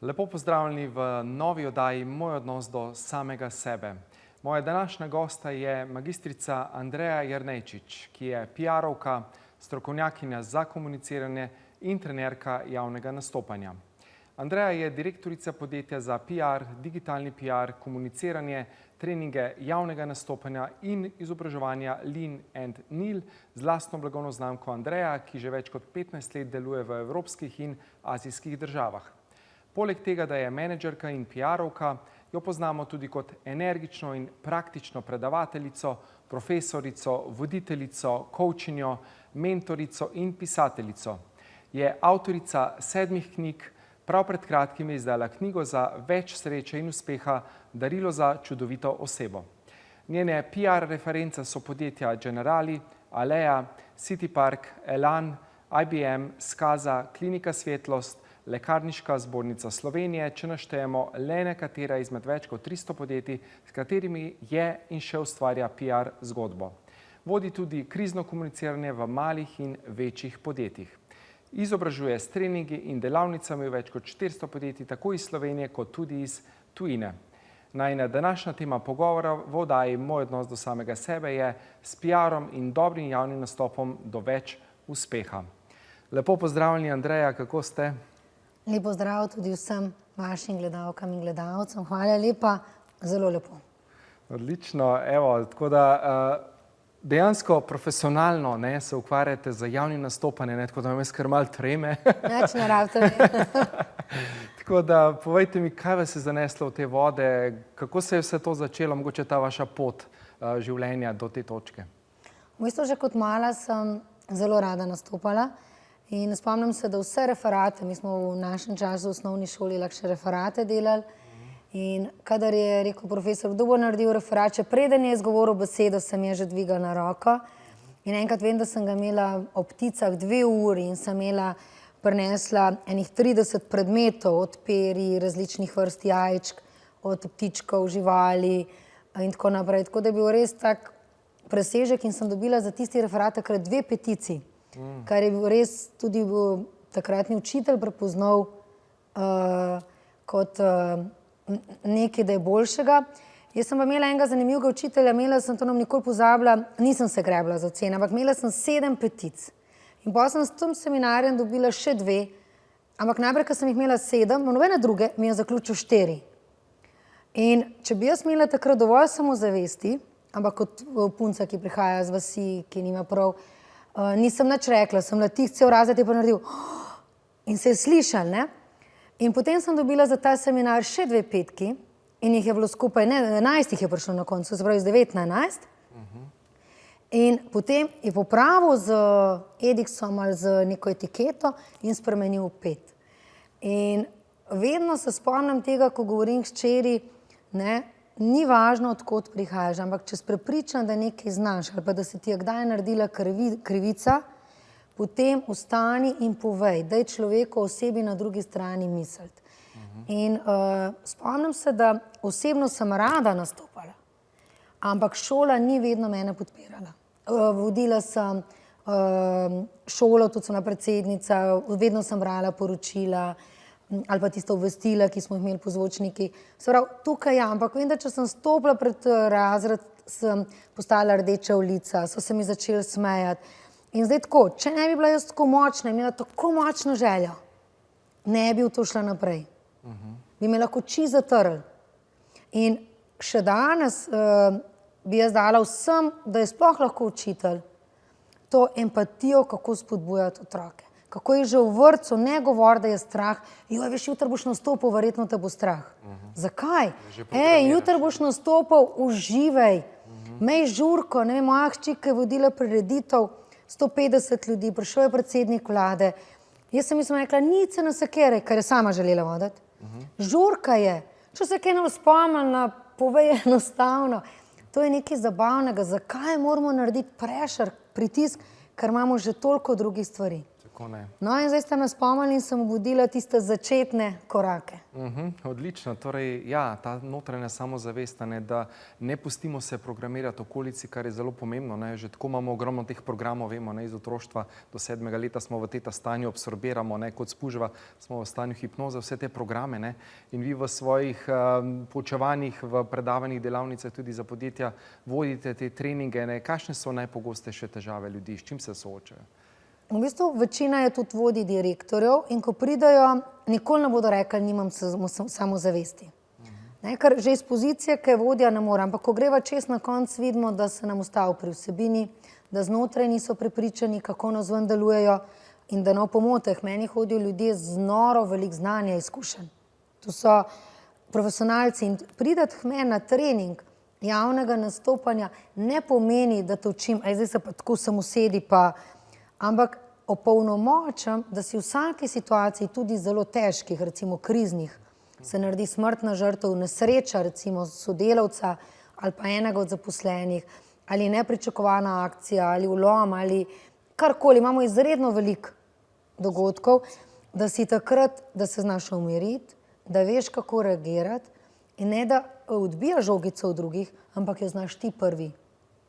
Lepo pozdravljeni v novi oddaji Moj odnos do samega sebe. Moja današnja gosta je magistrica Andreja Jernejčič, ki je PR-ovka, strokovnjakinja za komuniciranje in trenerka javnega nastopanja. Andreja je direktorica podjetja za PR, digitalni PR, komuniciranje, treninge javnega nastopanja in izobraževanja Lean and Nil z lastno blagovno znamko Andreja, ki že več kot 15 let deluje v evropskih in azijskih državah. Poleg tega, da je menedžerka in PR-ovka, jo poznamo tudi kot energično in praktično predavateljico, profesorico, voditeljico, coachinjo, mentorico in pisateljico. Je avtorica 7 knjig, prav pred kratkim je izdala knjigo za več sreče in uspeha, darilo za čudovito osebo. Njene PR reference so podjetja Generali, Alea, City Park, Elan, IBM, Skaza, Klinika Svetlost, Lekarniška zbornica Slovenije, če naštejemo le nekatera izmed več kot 300 podjetij, s katerimi je in še ustvarja PR zgodbo. Vodi tudi krizno komuniciranje v malih in večjih podjetjih. Izobražuje s treningi in delavnicami v več kot 400 podjetij, tako iz Slovenije kot tudi iz tujine. Najina današnja tema pogovora v oddaji Moj odnos do samega sebe je s PR-om in dobrim javnim nastopom do več uspeha. Lepo pozdravljeni, Andreja, kako ste? Lepo zdrav tudi vsem vašim gledalkam in gledalcem. Hvala lepa, zelo lepo. Odlično, evo, tako da dejansko profesionalno se ukvarjate z javnim nastopanjem, tako da vam je kar malo treme. Nič ne rabite. Tako da povejte mi, kaj vas je zaneslo v te vode, kako se je vse to začelo, mogoče ta vaša pot življenja do te točke? V bistvu že kot mala sem zelo rada nastopala. In spomnim se, da vse referate, mi smo v našem času v osnovni šoli lahko še referate delali. In kadar je rekel profesor, kdo bo naredil referat, če preden je izgovoril besedo, sem je že dvigala roko. In enkrat vem, da sem ga imela ob pticah 2 uri in sem prinesla enih 30 predmetov, od peri, različnih vrst jajčk, od ptičkov, živali in tako naprej. Tako da je bil res tak presežek in sem dobila za tisti referat takrat 2 petici. Kar je bil res tudi takratni učitelj prepoznal kot nekaj, da je boljšega. Jaz sem pa imela enega zanimivega učitelja, sem to nam nikoli pozabila, nisem se grebla za ocene, ampak imela sem 7 petic. In potem sem s tem seminarjem dobila še 2, ampak najprej, ko sem jih imela 7, nobene druge, mi je zaključil 4. In če bi jaz imela takrat dovolj samozavesti, ampak kot punca, ki prihaja z vasi, ki nima prav, nisem nič rekla, sem na tih cel razred je pa naredil in se je slišal, ne? In potem sem dobila za ta seminar še 2 petki in jih je bilo skupaj, 11 jih je prišlo na koncu, se pravi z 9 na 11. In potem je popravil z Ediksom ali z neko etiketo in spremenil 5. In vedno se spomnim tega, ko govorim hčeri, ni važno, odkot prihajaš, ampak če si prepričan, da nekaj znaš ali pa da se ti je kdaj naredila krivica, potem vstani in povej, daj človeku osebi na drugi strani misliti. In spomnim se, da osebno sem rada nastopala, ampak šola ni vedno mene podpirala. Vodila sem šolo, tudi sem bila predsednica, vedno sem brala poročila, ali pa tisto obvestila, ki smo jih imeli po zvočniki. Se pravi, tukaj ampak vem, da če sem stopila pred razred, sem postala rdeča ulica, so se mi začeli smejati. In zdaj tako, če ne bi bila jaz tako močna, imela tako močno željo, ne bi v to šla naprej. Bi me lahko oči zatrli. In še danes bi jaz dala vsem, da je sploh lahko učitelj, to empatijo, kako spodbujati otroke. Kako je že v vrtcu, ne govori, da je strah. Joj, veš, jutri boš nastopil, verjetno te bo strah. Zakaj? Jutri boš nastopil, uživaj. Imej žurko, ne vem, moja hčerka je vodila prireditev, 150 ljudi, prišel je predsednik vlade. Jaz sem rekla, nič se ne sekiraj, ker je sama želela voditi. Žurka je. Če se kaj ne spomnila, povej enostavno. To je nekaj zabavnega. Zakaj moramo narediti pressure, pritisk, ker imamo že toliko drugih stvari. kako ne. No in zdaj ste me spomnili in sem obudila tiste začetne korake. Odlično, torej ja, ta notranja samozavest, da ne pustimo se programirati okolici, kar je zelo pomembno, ne. Že tako imamo ogromno teh programov, vemo, ne, iz otroštva do 7. leta smo v teta stanju, absorbiramo, ne, kot spužva, smo v stanju hipnoze, vse te programe, ne. In vi v svojih poučevanjih, v predavanjih, delavnicah tudi za podjetja vodite te treninge, ne. Kakšne so najpogostejše težave ljudi, s čim se soočajo? V bistvu večina je tudi vodij direktorjev in ko pridajo, nikoli ne bodo rekli, nimam samozavesti. Ker že iz pozicije, ki je vodja, ne more, ampak ko greva čez na konc, vidimo, da se nam ustavi pri vsebini, da znotraj niso prepričani, kako nas ven delujejo in da ne v pomoteh. Meni hodijo ljudje z noro veliko znanja, izkušenj. To so profesionalci in pridati k meni na trening javnega nastopanja ne pomeni, da te učim, zdaj se pa tako samo sedi pa, ampak opolnomočam, da si v vsaki situaciji, tudi zelo težkih, recimo kriznih, se naredi smrtna žrtev, nesreča recimo sodelavca ali pa enega od zaposlenih, ali nepričakovana akcija, ali vlom, ali karkoli. Imamo izredno veliko dogodkov, da si takrat, da se znaš umiriti, da veš, kako reagirati in ne da odbijaš žogico od drugih, ampak jo znaš ti prvi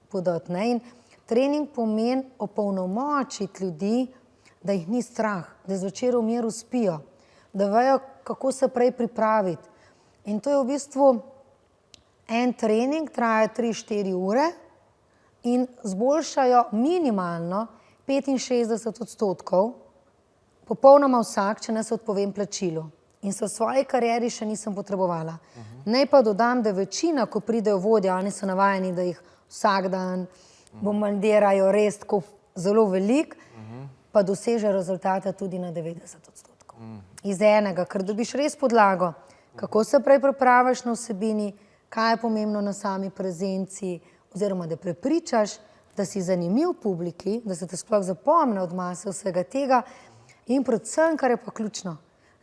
podati. In trening pomeni opolnomočiti ljudi, da jih ni strah, da zvečer v miru spijo, da vejo, kako se prej pripraviti. In to je v bistvu en trening, traja 3-4 ure in zboljšajo minimalno 65%, popolnoma vsak, če ne se odpovem plačilu. In se v svoji karieri še nisem potrebovala. Naj pa dodam, da večina, ko pridejo vodje, oni so navajeni, da jih vsak dan bombardirajo res tako zelo veliko, pa doseže rezultate tudi na 90%. Iz enega, ker dobiš res podlago, kako se prej pripraviš na vsebini, kaj je pomembno na sami prezenciji, oziroma da prepričaš, da si zanimiv publiki, da se te sploh zapomne od mase vsega tega in predvsem, kar je pa ključno,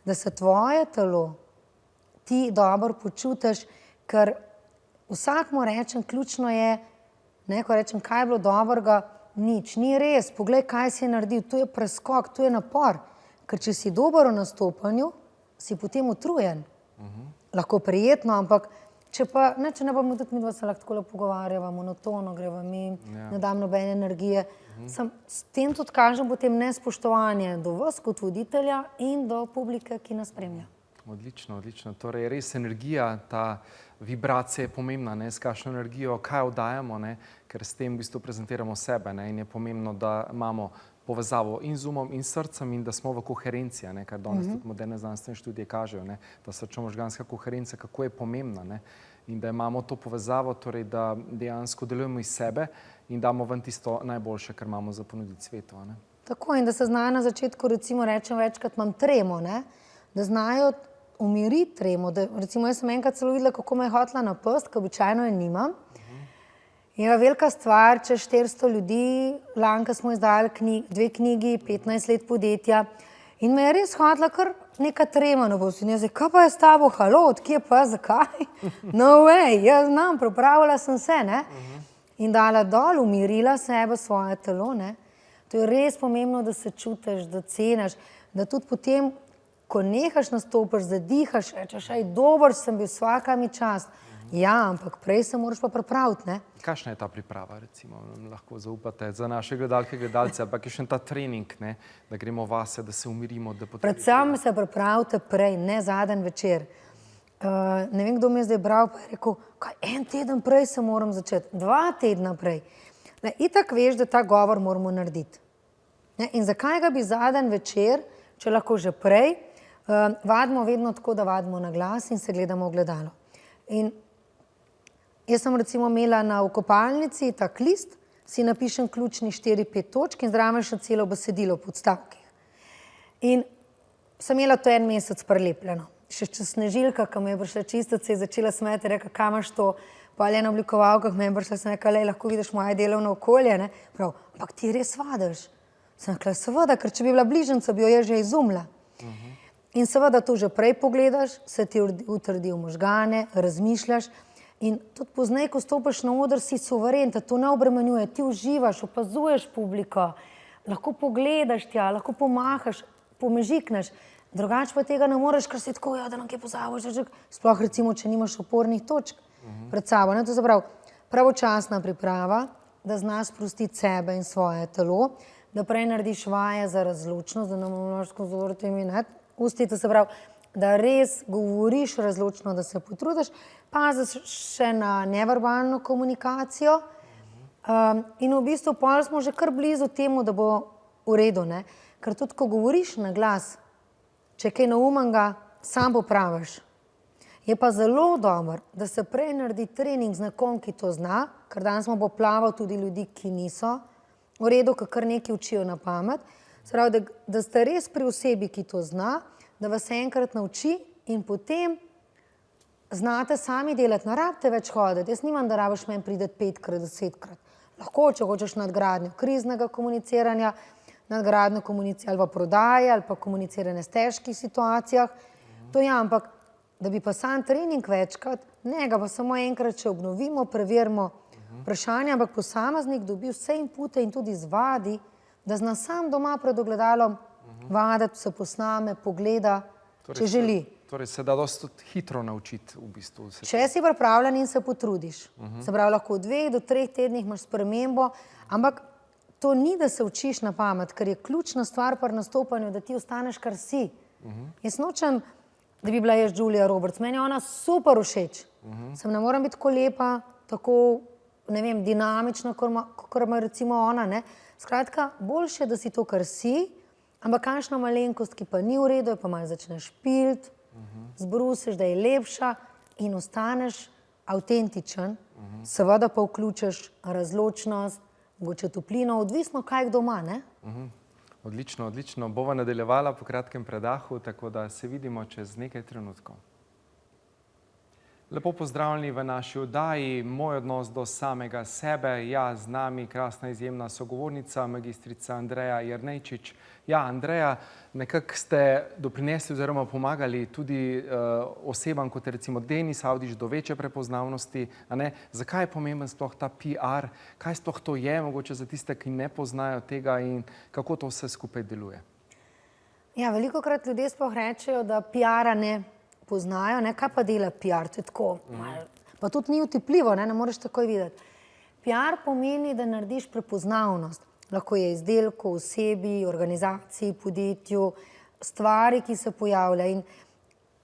da se tvoje telo ti dobro počutiš, ker vsak mu rečem, ključno je, ko rečem, kaj je bilo dobrega, nič, ni res, poglej, kaj si je naredil, tu je preskok, tu je napor, ker če si dober v nastopanju, si potem utrujen. Lahko prijetno, ampak če ne bomo tudi midva se lahko takole pogovarjava, monotono greva mi, ne dam nobene energije. S tem tudi kažem potem nespoštovanje do vas kot voditelja in do publike, ki nas spremlja. Odlično, odlično. Torej, res energija, ta vibracija je pomembna, s kakšno energijo, kaj oddajamo, ker s tem v bistvu prezentiramo sebe in je pomembno, da imamo povezavo in z umom in srcem in da smo v koherenci, kar danes tudi moderne znanstvene študije kažejo, da srčno-možganska koherenca, kako je pomembna in da imamo to povezavo, torej da dejansko delujemo iz sebe in damo ven tisto najboljše, kar imamo za ponuditi svetu. Tako, in da se znajo na začetku, recimo rečem večkrat, imam tremo, da znajo umiriti tremo. Recimo jaz sem enkrat celo videla, kako me je hotela napasti, ker običajno je nimam. Je velika stvar, če 400 ljudi, lanka smo izdali 2 knjigi, 15 let podjetja in me je res hotela kar neka trema na bosti. In jaz zdaj, kaj pa je s tabo, halo, odkje pa, zakaj? No way, jaz znam, pripravila sem se, in dala dol, umirila sebe, svoje telo, To je res pomembno, da se čutiš, da ceniš, da tudi potem, ko nehaš nastopiš, zadihaš, rečeš, dober sem bil, svaka mi čast. Ja, ampak prej se moraš pa pripraviti, Kakšna je ta priprava, recimo, lahko zaupate za naše gledalke, gledalce, ampak je še ta trening, da gremo vase, da se umirimo, da potrebujemo. Predvsem se pripravite prej, ne zadnji večer. Ne vem, kdo mi je zdaj bral, pa je rekel, kaj, 1 teden prej se moram začeti, 2 tedna prej. Itak veš, da ta govor moramo narediti. In zakaj ga bi zadnji večer, če lahko že prej, vadimo vedno tako, da vadimo na glas in se gledamo v gledalo. In jaz sem recimo imela na vkopalnici tak list, si napišem ključni 4-5 točk in zraven še celo besedilo v podstavkih. In sem imela to 1 mesec prelepljeno. Še snežilka, ki me je prišla čistiti, se je začela smeti, reka, kaj imaš to? Pa je na oblikovalkah me je prišla, sem rekla, lahko vidiš moje delovno okolje, Prav, ampak ti res vadiš. Sem rekla, seveda, ker če bi bila bližnjica, bi jo je že izumila. In seveda to že prej pogledaš, se ti utrdi v možgane, razmišljaš in tudi poznaj, ko stopiš na oder, si suveren, te to ne obremenjuje, ti uživaš, opazuješ publiko, lahko pogledaš tja, lahko pomahaš, pomežikneš. Drugače pa tega ne moreš, ker si tako, ja, da nam kje pozabiš, sploh recimo, če nimaš opornih točk pred sabo. Ne? To se pravi, pravočasna priprava, da znaš sprostiti sebe in svoje telo, da prej narediš vaje za razločnost, da ne moraš konzoriti imi usti, to se pravi, da res govoriš razločno, da se potrudiš, paziš še na neverbalno komunikacijo in v bistvu pol smo že kar blizu temu, da bo v redu, ne? Ker tudi, ko govoriš na glas, če kaj neumenga, sam popraviš. Je pa zelo dobro, da se prej naredi trening z nekom, ki to zna, ker danes smo poplaval tudi ljudi, ki niso v redu, ki kar nekaj učijo na pamet. Se pravi, da ste res pri osebi, ki to zna, da vas enkrat nauči in potem znate sami delati, ne rabite več hoditi. Jaz nimam, da rabiš meni prideti 5-krat, 10-krat. Lahko, če hočeš nadgradnjo kriznega komuniciranja, nadgradnjo ali pa prodaje, ali pa komuniciranje s težkih situacijah. To je, ampak da bi pa sam trening večkrat, ne ga pa samo enkrat, če obnovimo, preverimo vprašanje, ampak posameznik dobi vse inpute in tudi zvadi, da zna sam doma pred ogledalom vaditi, se posname, pogleda, če želi. Torej se da dosti hitro naučiti v bistvu. Če si pripravljen in se potrudiš. Se pravi, lahko v 2 do 3 tednih imaš spremembo, ampak to ni, da se učiš na pamet, ker je ključna stvar pri nastopanju, da ti ostaneš, kar si. Jaz nočem, da bi bila jaz Julia Roberts. Meni je ona super všeč. Sem ne moram biti tako lepa, tako, ne vem, dinamična, kot ima recimo ona, ne. Skratka, boljše, da si to, kar si, ampak kakšna malenkost, ki pa ni v redu, pa malo začneš piliti, zbrusiš, da je lepša in ostaneš avtentičen, seveda pa vključiš razločnost, mogoče toplino, odvisno kaj kdo ima, ne? Odlično, odlično. Bova nadaljevala po kratkem predahu, tako da se vidimo čez nekaj trenutkov. Lepo pozdravljeni v naši oddaji Moj odnos do samega sebe. Ja, z nami krasna izjemna sogovornica, magistrica Andreja Jernejčič. Ja, Andreja, nekako ste doprinesli oziroma pomagali tudi osebam, kot je recimo Denis Avdić, do večje prepoznavnosti. Zakaj je pomemben sploh ta PR? Kaj sploh to je, mogoče za tiste, ki ne poznajo tega in kako to vse skupaj deluje? Ja, velikokrat ljudje sploh rečejo, da PR-a ne poznajo, ne, kaj pa dela PR, to je tako, pa tudi ni utepljivo, ne moreš takoj videti. PR pomeni, da narediš prepoznavnost, lahko je izdelku, osebi, organizaciji, podjetju, stvari, ki se pojavlja in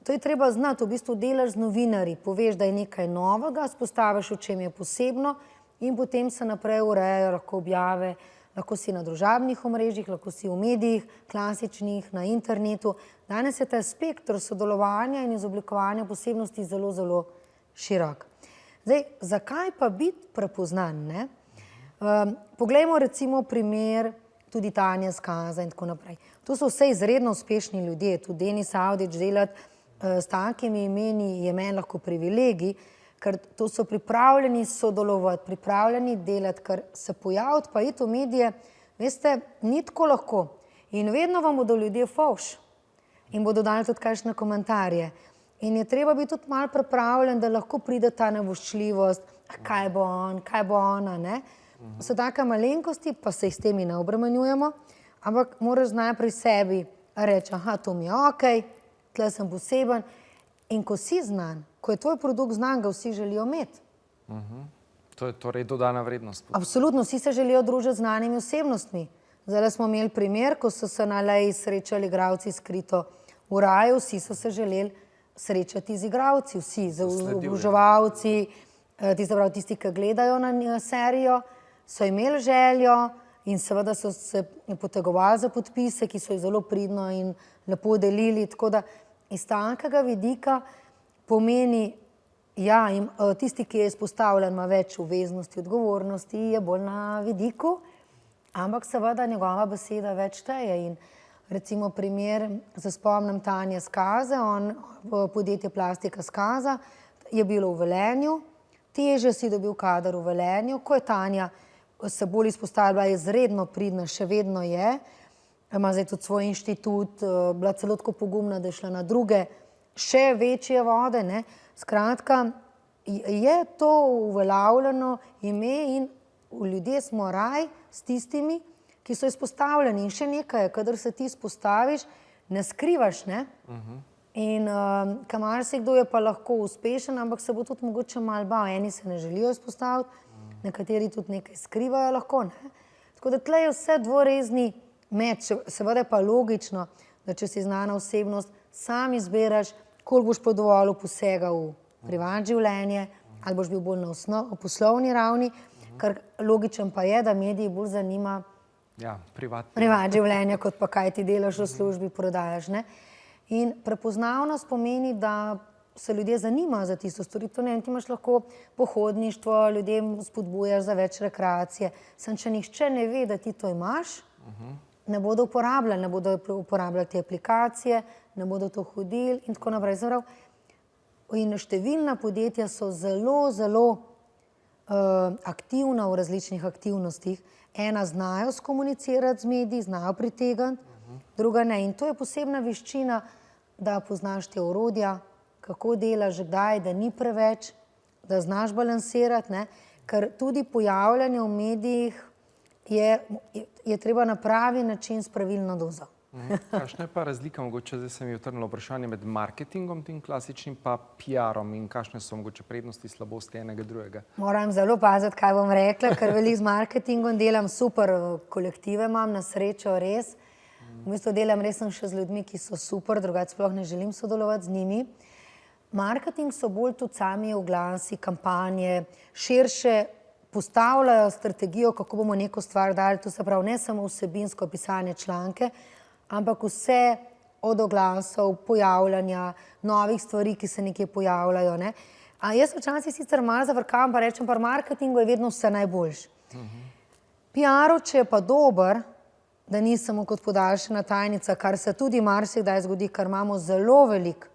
to je treba znati, v bistvu delaš z novinarji, poveš, da je nekaj novega, spostaviš, v čem je posebno in potem se naprej urejajo lahko objave, lahko si na družabnih omrežjih, lahko si v medijih, klasičnih, na internetu. Danes je ta spektr sodelovanja in izoblikovanja posebnosti zelo, zelo širok. Zdaj, zakaj pa biti prepoznan, ne? Poglejmo recimo primer tudi Tanje Skaza in tako naprej. To so vse izredno uspešni ljudje, tudi Denis Avdić, delati s takimi imeni je meni lahko privilegij, ker to so pripravljeni sodelovati, pripravljeni delati, ker se pojaviti pa iti v medije, veste, ni tako lahko. In vedno vam bodo ljudje fovš in bodo dali tudi kakšne komentarje. In je treba biti tudi malo pripravljen, da lahko pride ta nevoščljivost, kaj bo on, kaj bo ona, ne. So take malenkosti, pa se jih s temi ne obremenjujemo, ampak moraš najprej sebi reči, aha, to mi je okej, tle sem poseben. In ko si znan, ko je tvoj produkt znan, ga vsi želijo imeti. To je torej dodana vrednost. Absolutno, vsi se želijo družiti z znanimi osebnostmi. Zdaj smo imeli primer, ko so se na Aleji srečali igralci skrito v raju, vsi so se želeli srečati z igralci, vsi, z oboževalci, tisti, ki gledajo na serijo, so imeli željo in seveda so se potegovali za podpise, ki so jih zelo pridno in lepo delili, tako da iz takega vidika pomeni, ja, tisti, ki je izpostavljen, ima več obveznosti, odgovornosti, je bolj na vidiku, ampak seveda njegova beseda več šteje. In recimo primer, se spomnim Tanje Skaze, podjetje Plastika Skaza, je bilo v Velenju, težje si dobil kader v Velenju, ko je Tanja se bolj izpostavila, je izredno pridna, še vedno je, ima zdaj tudi svoj inštitut, bila celo tako pogumna, da je šla na druge, še večje vode, ne. Skratka, je to uveljavljeno ime in ljudje smo raj s tistimi, ki so izpostavljeni. In še nekaj je, kadar se ti izpostaviš, ne skrivaš, ne? In kaj marsikdo je pa lahko uspešen, ampak se bo tudi mogoče malo bal. Eni se ne želijo izpostaviti, nekateri tudi nekaj skrivajo lahko, ne? Tako da tle je vse dvorezni meč. Seveda je pa logično, da če si znana osebnost, sam izbiraš, koliko boš pa dovolj posega v privat življenje, ali boš bil bolj na poslovni ravni, kar logičen pa je, da mediji bolj zanima privat življenje, kot pa kaj ti delaš v službi, prodajaš, ne? In prepoznavnost pomeni, da se ljudje zanimajo za tisto storitev. Ne, ti imaš lahko pohodništvo, ljudem spodbujaš za več rekreacije. Samo če nihče ne ve, da ti to imaš, ne bodo uporabljali, ne bodo uporabljali te aplikacije, ne bodo to hodili in tako naprej. In številna podjetja so zelo, zelo aktivna v različnih aktivnostih. Ena znajo skomunicirati z mediji, znajo pritegniti, druga ne. In to je posebna veščina, da poznaš te orodja, kako delaš, kdaj, da ni preveč, da znaš balansirati, ne? Ker tudi pojavljanje v medijih je treba na pravi način s pravilno dozo. Kakšna je pa razlika, mogoče zdaj se mi je utrnilo vprašanje med marketingom, tem klasičnim, pa PR-om in kakšne so mogoče prednosti, slabosti enega drugega? Moram zelo paziti, kaj bom rekla, ker veliko z marketingom delam, super kolektive imam, na srečo res. V bistvu delam res še z ljudmi, ki so super, drugače sploh ne želim sodelovati z njimi. Marketing so bolj tudi sami oglasi, kampanje, širše postavljajo strategijo, kako bomo neko stvar dali, to se pravi ne samo vsebinsko pisanje članke, ampak vse od oglasov, pojavljanja, novih stvari, ki se nekje pojavljajo, ne. A jaz včasih sicer malo zavrkavam, pa rečem, pa marketingu je vedno vse najboljše. PR-u, če je pa dober, da ni samo kot podaljšana tajnica, kar se tudi marsikdaj zgodi, ker imamo zelo veliko,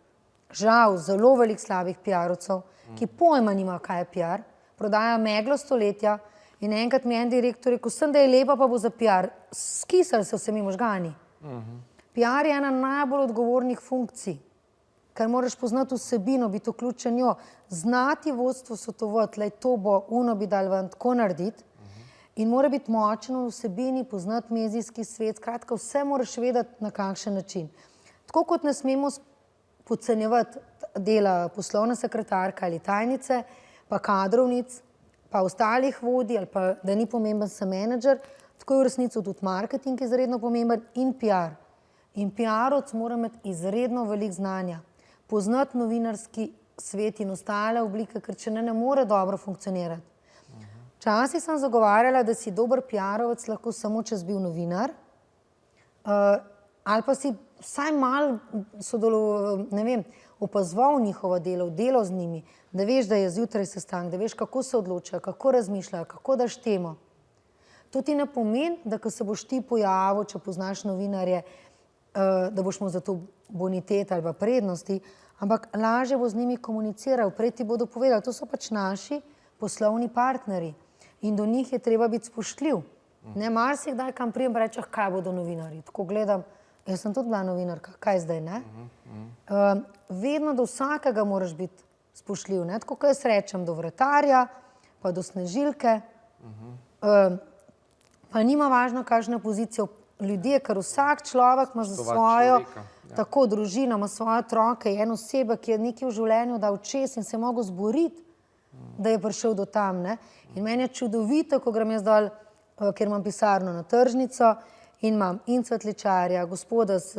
žal, zelo veliko slabih PR-ovcev, ki pojma nimajo, kaj je PR, prodajajo meglo stoletja in enkrat mi en direktor rekel, sem da je lepa, pa bo za PR. Skisali se vsemi možgani. PR je ena najbolj odgovornih funkcij, ker moraš poznati vsebino, biti vključen jo, znati vodstvo svetovati, to bo, uno bi dal ven, tako narediti, in mora biti močen v vsebini, poznati medijski svet, skratka, vse moraš vedeti na kakšen način. Tako kot ne smemo podcenjevati dela poslovne sekretarke ali tajnice, pa kadrovnic, pa ostalih vodij, ali pa da ni pomemben sem menedžer, tako je v resnici tudi marketing izredno pomemben in PR. In PR-ovc mora imeti izredno veliko znanja, poznati novinarski svet in ostale oblike, ker če ne more dobro funkcionirati. Včasih sem zagovarjala, da si dober PR-ovec lahko samo, če si bil novinar, ali pa si vsaj malo opazoval njihovo delo z njimi, da veš, da je zjutraj sestanek, da veš, kako se odločajo, kako razmišljajo, kako daš temo. To ti ne pomeni, da ko se boš ti pojavil, če poznaš novinarje, da boš mu za to bonitete ali pa prednosti, ampak lažje bo z njimi komuniciral, prej ti bodo povedali, to so pač naši poslovni partnerji. In do njih je treba biti spoštljiv. Ne, marsikdaj kam prijem pa rečem, kaj bodo novinarji. Tako gledam, jaz sem tudi bila novinarka, kaj zdaj, ne? Vedno do vsakega moraš biti spoštljiv, ne? Tako, ko jaz rečem do vratarja, pa do Snežilke, pa nima važno, kakšna pozicija ljudje, ker vsak človek ima za svojo, tako družino, ima svoje otroke, je ena oseba, ki je nekaj v življenju dal čez in se je mogel zboriti, da je prišel do tam, ne. In meni je čudovito, ko grem jaz dol, ker imam pisarno na tržnico in imam in cvetličarja, gospoda s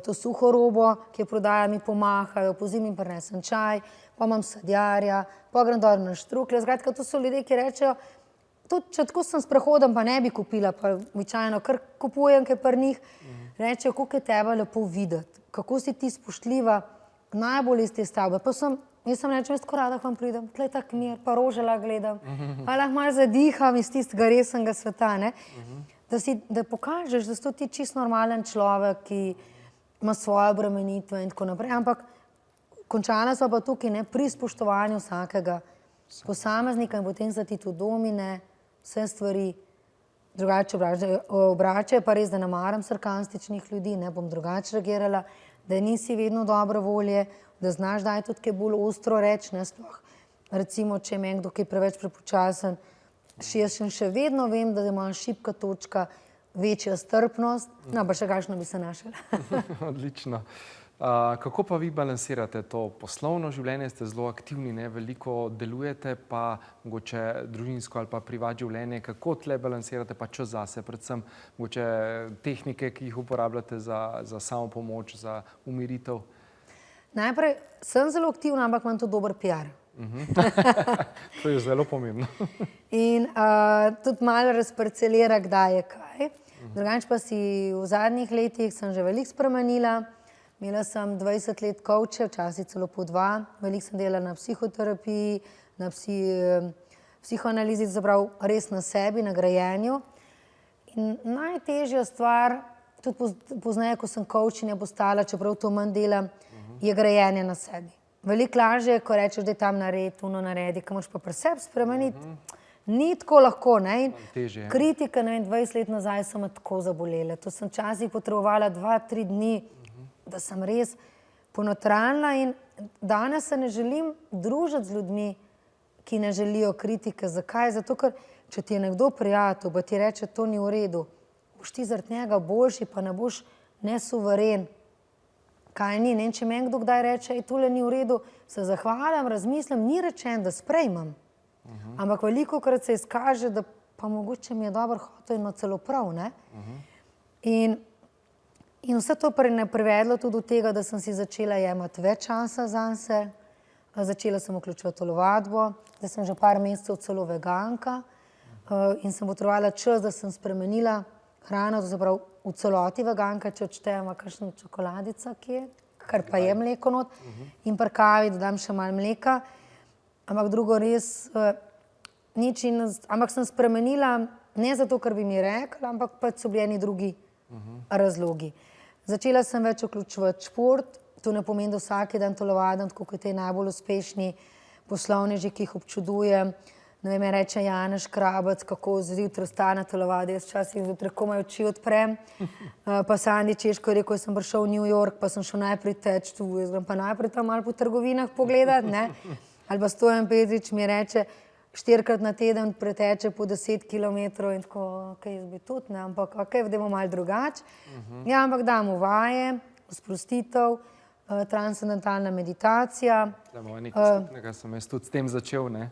to suho robo, ki jo prodaja, mi pomahajo, pozimi prinesem čaj, pa imam sadjarja, pa grem dol na štruklje. Skratka, to so ljudje, ki rečejo, tudi če tako sem sprehodom, pa ne bi kupila, pa običajno kar kupujem, kaj pri njih, rečejo, koliko je tebe lepo videti, kako si ti spoštljiva, najbolj iz te stavbe. Pa jaz sem rečem, jaz tako rada k vam pridem, tle tak mir, pa rožela gledam, pa lahko malo zadiham iz tistega resnega sveta, ne? Da pokažeš, da si to ti čisto normalen človek, ki ima svoje obremenitve in tako naprej, ampak končala sva pa tukaj, ne, pri spoštovanju vsakega posameznika in potem za ti to domine, vse stvari drugače obračajo, pa res, da ne maram sarkastičnih ljudi, ne bom drugače reagirala, da nisi vedno dobre volje, da znaš daj tudi kaj bolj ostro reči, ne sploh. Recimo, če je meni kdo kaj preveč prepočasen, Jaz še vedno vem, da je moja šibka točka večja strpnost, no pa še kakšno bi se našla. Odlično. Kako pa vi balansirate to poslovno življenje? Ste zelo aktivni, ne? Veliko delujete, pa mogoče družinsko ali pa privat življenje. Kako tle balansirate pa čas zase? Predvsem mogoče tehnike, ki jih uporabljate za samopomoč, za umiritev? Najprej sem zelo aktivna, ampak imam tudi dober PR. To je zelo pomembno. In tudi malo razparcelira, kdaj je kaj. Drugače pa si v zadnjih letih sem že veliko spremenila. Imela sem 20 let coache, včasih celo po 2. Veliko sem delala na psihoterapiji, na psihoanalizi, zaprav res na sebi, na grajenju. In najtežja stvar, tudi pozneje, ko sem coachinja postala, čeprav to manj delam, je grajenje na sebi. Veliko lažje, ko rečeš, da je tam naredi, ono naredi, ko moraš pa pri sebi spremeniti. Ni tako lahko, ne? Kritika, ne vem, 20 let nazaj so me tako zabolele. To sem včasih potrebovala 2-3 dni, da sem res ponotranila in danes se ne želim družiti z ljudmi, ki ne želijo kritike. Zakaj? Zato, ker če ti je nekdo prijatelj, pa ti reče, to ni v redu, boš ti zaradi njega boljši, pa ne boš nesuveren. Kaj ni? Ne, če meni kdo kdaj reče, tole ni v redu, se zahvalim, razmislim, ni rečen, da sprejmem. Ampak velikokrat se izkaže, da pa mogoče mi je dobro hotel in celo prav, ne? In vse to privedlo tudi do tega, da sem si začela jemati več časa zase, začela sem vključevati telovadbo, da sem že par mesecev celo veganka in sem potrebovala čas, da sem spremenila hrano, to se pravi v celoti veganka, če odštejemo kakšno čokoladico, kar pa je mleko not, in pri kavi dodam še malo mleka, ampak drugo res nič, ampak sem spremenila ne zato, ker bi mi rekli, ampak pač so bili eni drugi razlogi. Začela sem več vključevati šport, to ne pomeni, da vsak dan telovadim, tako kot te najbolj uspešni poslovneži, ki jih občudujem. Ne vem, reče Janez Škrabec, kako zjutraj vstane telovadi, jaz včasih zjutraj komaj oči odprem. Pa Sandi Češko je rekel, jaz sem prišel v New York, pa sem šel najprej teč tu, jaz grem pa najprej tam malo po trgovinah pogledati, ne. Ali pa Stojan Petrič mi reče, 4-krat na teden preteče po 10 kilometrov in tako, okej, jaz bi tudi, ne, ampak okej, dajmo malo drugače. Ja, ampak dam vaje, sprostitev, transcendentalna meditacija. Damo nekaj skupnega, sem jaz tudi s tem začel, ne?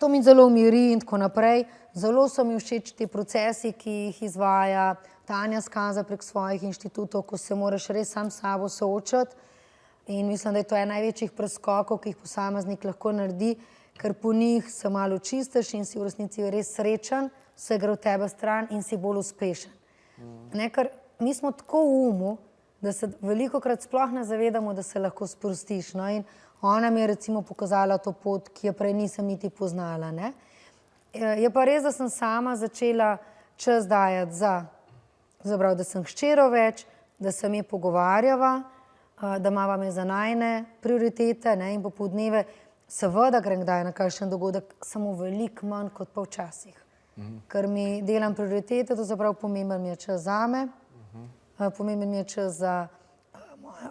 To mi zelo umiri in tako naprej. Zelo so mi všeč ti procesi, ki jih izvaja Tanja Skaza prek svojih inštitutov, ko se moraš res sam s sabo soočati. In mislim, da je to ena največjih preskokov, ki jih posameznik lahko naredi, ker po njih se malo očistiš in si v resnici res srečen, vse gre v tebe stran in si bolj uspešen. Ne, ker mi smo tako v umu, da se velikokrat sploh ne zavedamo, da se lahko sprostiš. No, in ona mi je recimo pokazala to pot, ki jo prej nisem niti poznala, ne. Je pa res, da sem sama začela čas dajati zaprav, da sem hčero več, da se mi pogovarjava, da imava me za najine prioritete, ne, in popoldneve seveda grem kdaj na kakšen dogodek, samo veliko manj kot pa včasih. Ker mi delam prioritete, to zaprav pomemben mi je čas zame, pomemben mi je čas za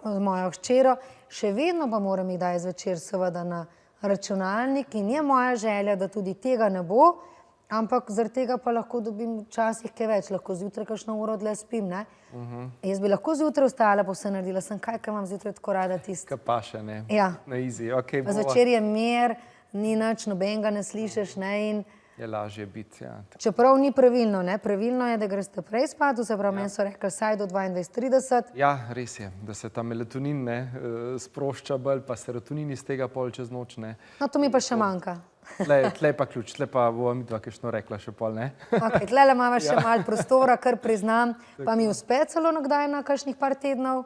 mojo hčero. Še vedno pa moram jih kdaj zvečer seveda na računalnik in je moja želja, da tudi tega ne bo, ampak zaradi tega pa lahko dobim včasih kaj več, lahko zjutraj kakšno uro dlje spim, ne. Jaz bi lahko zjutraj vstala, pa vse naredila sem, kaj imam zjutraj tako rada tisto. Kaj paše, ne? Ja. Na easy, okej. Zvečer je mir, ni nič, nobenega ne slišiš, ne, in je lažje biti, ja. Čeprav ni pravilno, ne, pravilno je, da greste prej spat, to se pravi, meni so rekli vsaj do 22:30. Ja, res je, da se ta melatonin, ne, sprošča bolj, pa serotonin iz tega pol čez noč, ne. No, to mi pa še manjka. Tle pa ključ, tle pa bova midva kakšno rekla še pol, ne. Ok, tlele imava še malo prostora, kar priznam, pa mi uspe celo kdaj na kakšnih par tednov,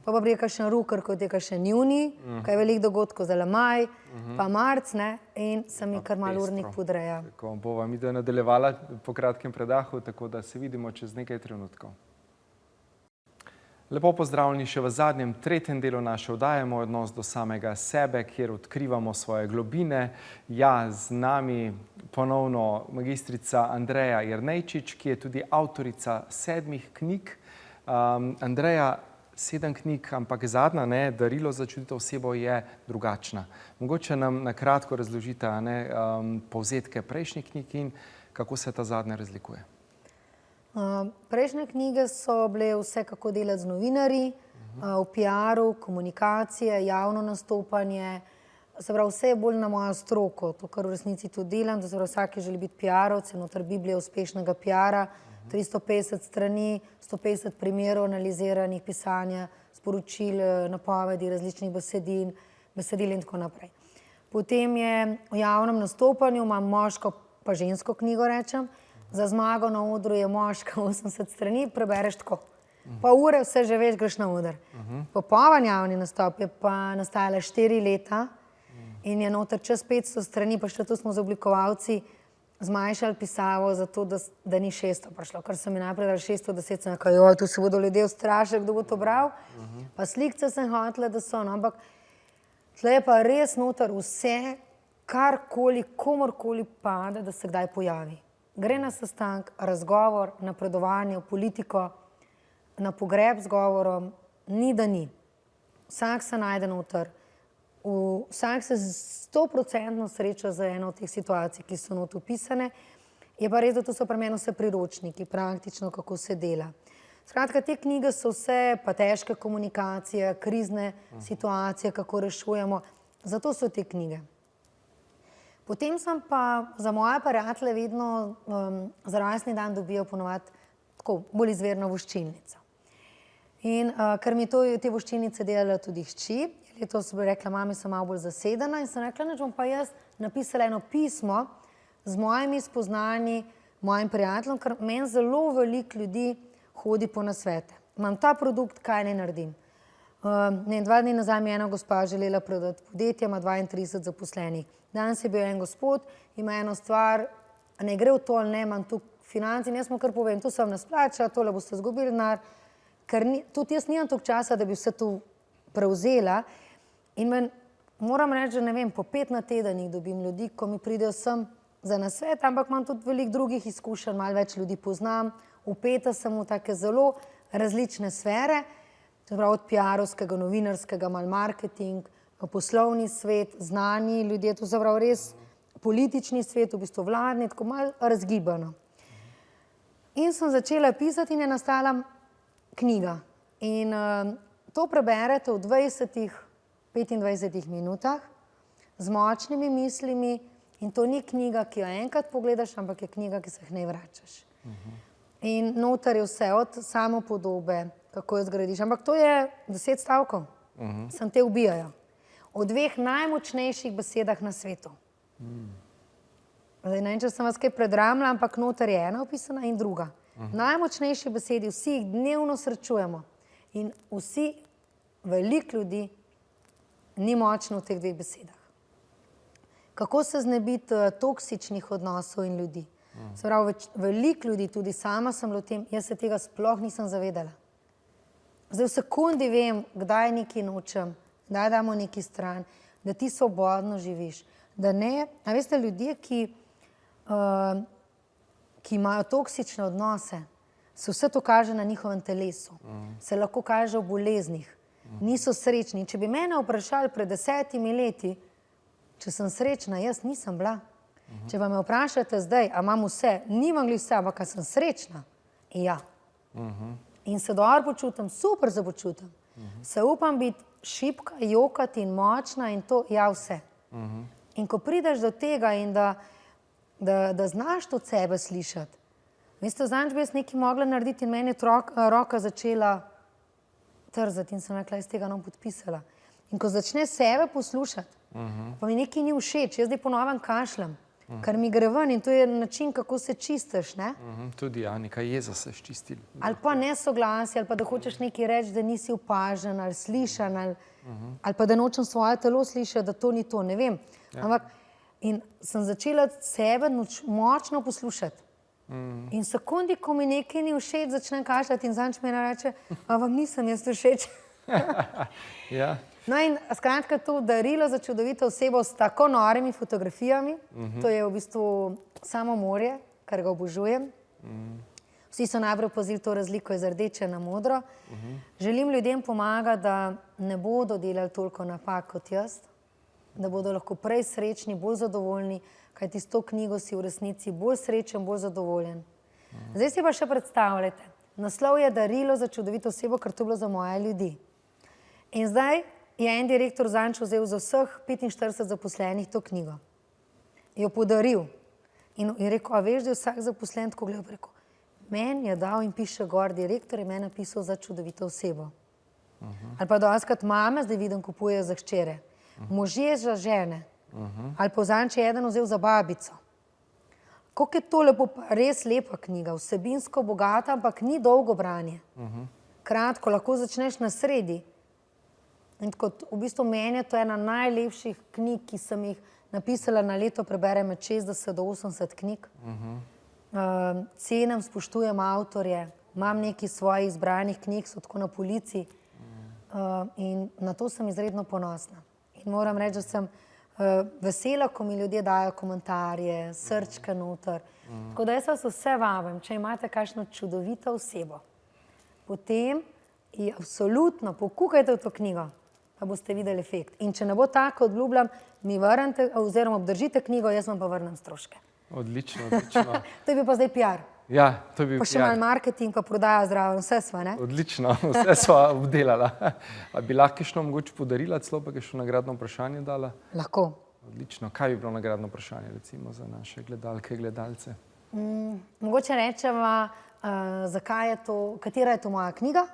pa prije kakšen ruker, kot je kakšen junij, kaj je veliko dogodkov, zdajle maj, pa marc, ne, in se mi kar malo urnik podreja. Tako bova midva nadaljevala po kratkem predahu, tako da se vidimo čez nekaj trenutkov. Lepo pozdravljeni še v zadnjem, tretjem delu naše oddaje, Moj odnos do samega sebe, kjer odkrivamo svoje globine. Ja, z nami ponovno magistrica Andreja Jernejčič, ki je tudi avtorica 7 knjig. Andreja, 7 knjig, ampak zadnja, ne, Darilo za čudovito osebo je drugačna. Mogoče nam na kratko razložite, ne, povzetke prejšnjih knjig in Kako se ta zadnja razlikuje? Prejšnje knjige so bile vse, kako delati z novinarji, v PR-u, komunikacije, javno nastopanje. Se pravi, vse je bolj na mojo stroko, to, kar v resnici tudi delam, da se pravi, vsak želi biti PR-ovec, noter Biblija uspešnega PR-a, 350 strani, 150 primerov analiziranih pisanja, sporočil, napovedi različnih besedil in tako naprej. Potem je v javnem nastopanju, imam moško pa žensko knjigo, rečem, za zmago na odru je moška 80 strani, prebereš tako. Pa ure vse že veš, greš na oder. Popoln javni nastop je pa nastajala 4 leta in je noter čez 500 strani, pa še tu smo z oblikovalci zmanjšali pisavo zato, da ni 600 prišlo, ker sem mi najprej dali 610, sem rekla, joj, tu se bodo ljudje ustrašili, kdo bo to bral. Pa slikce sem hotela, da so, no, ampak tle je pa res noter vse, karkoli, komorkoli pade, da se kdaj pojavi. Gre na sestanek, razgovor, napredovanje v politiko, na pogreb z govorom, ni da ni. Vsak se najde noter. Vsak se 100% sreča za eno od teh situacij, ki so not opisane. Je pa res, da to so pri meni vse priročniki, praktično, kako se dela. Skratka, te knjige so vse pa težke komunikacije, krizne situacije, kako rešujemo. Zato so te knjige. Potem sem pa za moje prijatelje vedno za rojstni dan dobijo ponovadi tako bolj izvirno voščilnico. In ker mi te voščilnice delala tudi hči, to sem rekla, mami, sem malo bolj zasedena in sem rekla, neč bom pa jaz napisala eno pismo z mojimi spoznanji, mojim prijateljem, ker meni zelo veliko ljudi hodi po nasvete. Imam ta produkt, kaj ne naredim. 2 dni nazaj mi je ena gospa želela prodati podjetje, ima 32 zaposlenih. Danes je bil en gospod, ima eno stvar, ne gre v to ali ne, imam tu financi in jaz mu kar povem, tu se vam ne splača, tole boste izgubili denar, ker tudi jaz nimam toliko časa, da bi vse to prevzela in moram reči, da ne vem, po 5 na teden jih dobim ljudi, ko mi pridejo sem za nasvet, ampak imam tudi veliko drugih izkušenj, malo več ljudi poznam, vpeta sem v take zelo različne sfere, od PR-ovskega, novinarskega, malo marketing, poslovni svet, znani ljudje, to se pravi res politični svet, v bistvu vladni, tako malo razgibano. In sem začela pisati in je nastala knjiga. In to preberete v 20-25 minutah z močnimi mislimi in to ni knjiga, ki jo enkrat pogledaš, ampak je knjiga, ki se jih ne vračaš. In noter je vse, od samopodobe, kako jo zgradiš. Ampak to je 10 stavkov. Sem te ubijajo. O 2 najmočnejših besedah na svetu. Zdaj, ne vem, če sem vas kaj predramila, ampak noter je ena opisana in druga. Najmočnejši besedi, vsi jih dnevno srečujemo. In vsi, veliko ljudi, ni močno v teh 2 besedah. Kako se znebiti toksičnih odnosov in ljudi? Se pravi, veliko ljudi, tudi sama sem v tem, jaz se tega sploh nisem zavedala. Zdaj v sekundi vem, kdaj nekaj nočem, kdaj damo nekaj stran, da ti svobodno živiš. Da ne, a veste, ljudje, ki imajo toksične odnose, se vse to kaže na njihovem telesu. Se lahko kaže v boleznih. Niso srečni. Če bi mene vprašali pred 10 leti, če sem srečna, jaz nisem bila. Če pa me vprašate zdaj, a imam vse, nimam glih vse, ampak sem srečna, ja. In se dobro počutim, super se počutim. Se upam biti šibka, jokati in močna in to, ja, vse. In ko prideš do tega in da znaš to od sebe slišati, veste, zadnjič bi jaz nekaj mogla narediti in meni je roka začela trzati in sem rekla, jaz tega nam podpisala. In ko začne sebe poslušati, pa mi nekaj ni všeč, jaz zdaj ponovem kašljam, ker mi gre ven in to je način, kako se čistiš, ne? Tudi, ja, nekaj jeza se ščistili. Ali pa nesoglasje, ali pa da hočeš nekaj reči, da nisi opažen ali slišan, ali pa da nočem svoje telo slišati, da to ni to, ne vem. Ampak, in sem začela sebe močno poslušati. In sekundi, ko mi nekaj ni všeč, začnem kašljati in zanč mi reče, a vam nisem jaz všeč. No in skratka to darilo za čudovito osebo s tako norimi fotografijami, to je v bistvu samo morje, kar ga obožujem. Vsi so najprej opazili to razliko iz rdeče na modro. Želim ljudem pomagati, da ne bodo delali toliko napak kot jaz, da bodo lahko prej srečni, bolj zadovoljni, kajti s to knjigo si v resnici bolj srečen, bolj zadovoljen. Zdaj si pa še predstavljate, naslov je Darilo za čudovito osebo, ker to je bilo za moje ljudi. In zdaj je en direktor zanč vzel za vseh 45 zaposlenih to knjigo. Jo podaril in je rekel, a veš, da je vsak zaposlen tako gledal, rekel, meni je dal in piše gor, direktor je meni napisal za čudovito osebo. Ali pa dostikrat mame zdaj vidim kupujejo za hčere, možje za žene, ali pa vzanč je eden vzel za babico. Koliko je to lepo, res lepa knjiga, vsebinsko bogata, ampak ni dolgo branje. Kratko, lahko začneš na sredi. In kot v bistvu meni je to ena najlepših knjig, ki sem jih napisala na leto, preberem med 60 do 80 knjig. Cenim, spoštujem avtorje, imam nekaj svojih izbranih knjig, so tako na polici in na to sem izredno ponosna. In moram reči, da sem vesela, ko mi ljudje dajo komentarje, srčke noter. Tako da jaz vas vse vabim, če imate kakšno čudovito osebo, potem je absolutno pokukajte v to knjigo, pa boste videli efekt. In če ne bo tako, obljubljam, mi vrnete, oziroma obdržite knjigo, jaz vam pa vrnem stroške. Odlično, odlično. To je bil pa zdaj PR. Ja, to je bil Pa še malo marketing, pa prodaja zraven, vse sva, ne? Odlično, vse sva obdelala. A bi lahko kakšno mogoče podarila, celo pa kakšno nagradno vprašanje dala? Lahko. Odlično. Kaj bi bilo nagradno vprašanje, recimo, za naše gledalke, gledalce? Mogoče rečeva, zakaj je to, katera je to moja knjiga,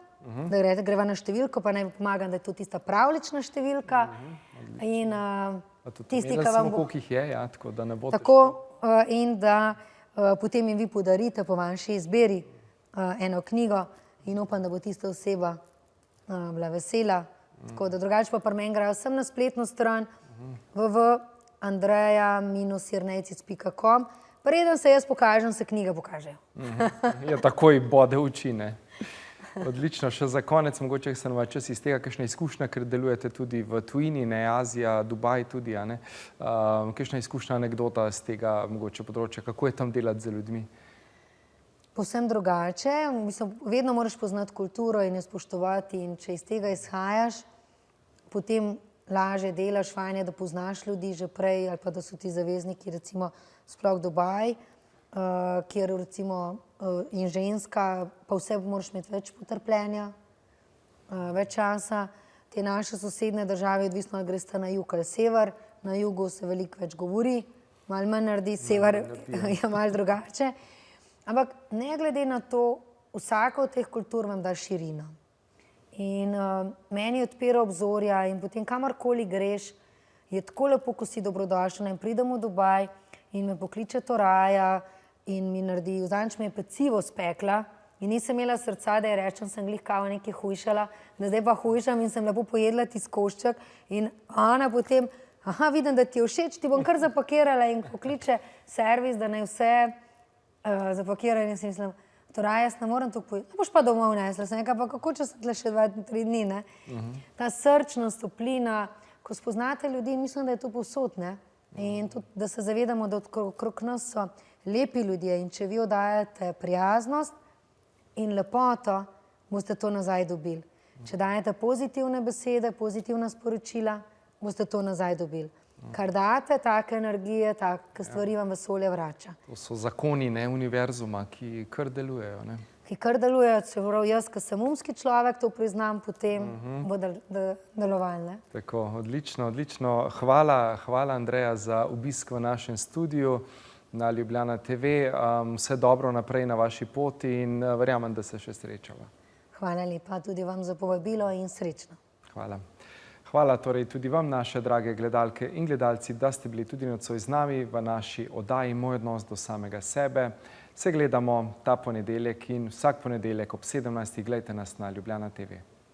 da greva na številko, pa naj pomagam, da je to tista pravlična številka. In tisti, ki vam bo... koliko jih je, ja, tako da ne bo tako, in da potem jim vi podarite po vaši izbiri eno knjigo in upam, da bo tista oseba bila vesela. Tako da drugače pa pri meni grejo vsem na spletno stran www.andreja-jernejcic.com. Preden se jaz pokažem, se knjige pokažejo. Ja, takoj bode oči, ne. Odlično, še za konec, mogoče se nam čas iz tega kakšna izkušnja, ker delujete tudi v tujini, ne, Azija, Dubaj tudi, a ne. Kakšna izkušnja, anekdota z tega mogoče področja, kako je tam delati z ljudmi? Povsem drugače, mislim, vedno moraš poznati kulturo in jo spoštovati in če iz tega izhajaš, potem lažje delaš, fajn je, da poznaš ljudi že prej ali pa da so ti zavezniki, recimo sploh Dubaj, kjer recimo in ženska, pa vse moraš imeti več potrpljenja, več časa. Te naše sosednje države, odvisno ali greste na jug ali sever, na jugu se veliko več govori, malo manj naredi, sever je malo drugače. Ampak ne glede na to, vsaka od teh kultur vam da širino. In meni odpira obzorja in potem kamorkoli greš, je tako lepo, ko si dobrodošla in pridem v Dubaj in me pokliče Toraja in mi naredi, vzadnjič me je pecivo spekla in nisem imela srca, da je rečem, sem glih kao nekaj hujšala, da zdaj pa hujšam in sem lepo pojedla tis košček in ona potem, aha, vidim, da ti je všeč, ti bom kar zapakirala in pokliče servis, da naj vse zapakira in si mislim, Toraja, jaz ne morem to pojedla, boš pa domov nesla, sem nekaj, pa kako če sem tle še 2-3 dni, ne? Ta srčnost, toplina, ko spoznate ljudi, mislim, da je to povsod, ne? In tudi, da se zavedamo, da okrog nas so lepi ljudje in če vi oddajate prijaznost in lepoto, boste to nazaj dobili. Če dajete pozitivne besede, pozitivna sporočila, boste to nazaj dobili. Kar date, take energije, take stvari vam vesolje vrača. To so zakoni, ne, univerzuma, ki kar delujejo, ne? Ki kar delujejo, čeprav jaz, ki sem umski človek, to priznam, potem bo delovali, ne? Tako, odlično, odlično. Hvala Andreja za obisk v našem studiu na Ljubljana TV. Vse dobro naprej na vaši poti in verjamem, da se še srečava. Hvala lepa tudi vam za povabilo in srečno. Hvala. Hvala torej tudi vam, naše drage gledalke in gledalci, da ste bili tudi nocoj z nami v naši oddaji Moj odnos do samega sebe. Se gledamo ta ponedeljek in vsak ponedeljek ob 17. Glejte nas na Ljubljana TV.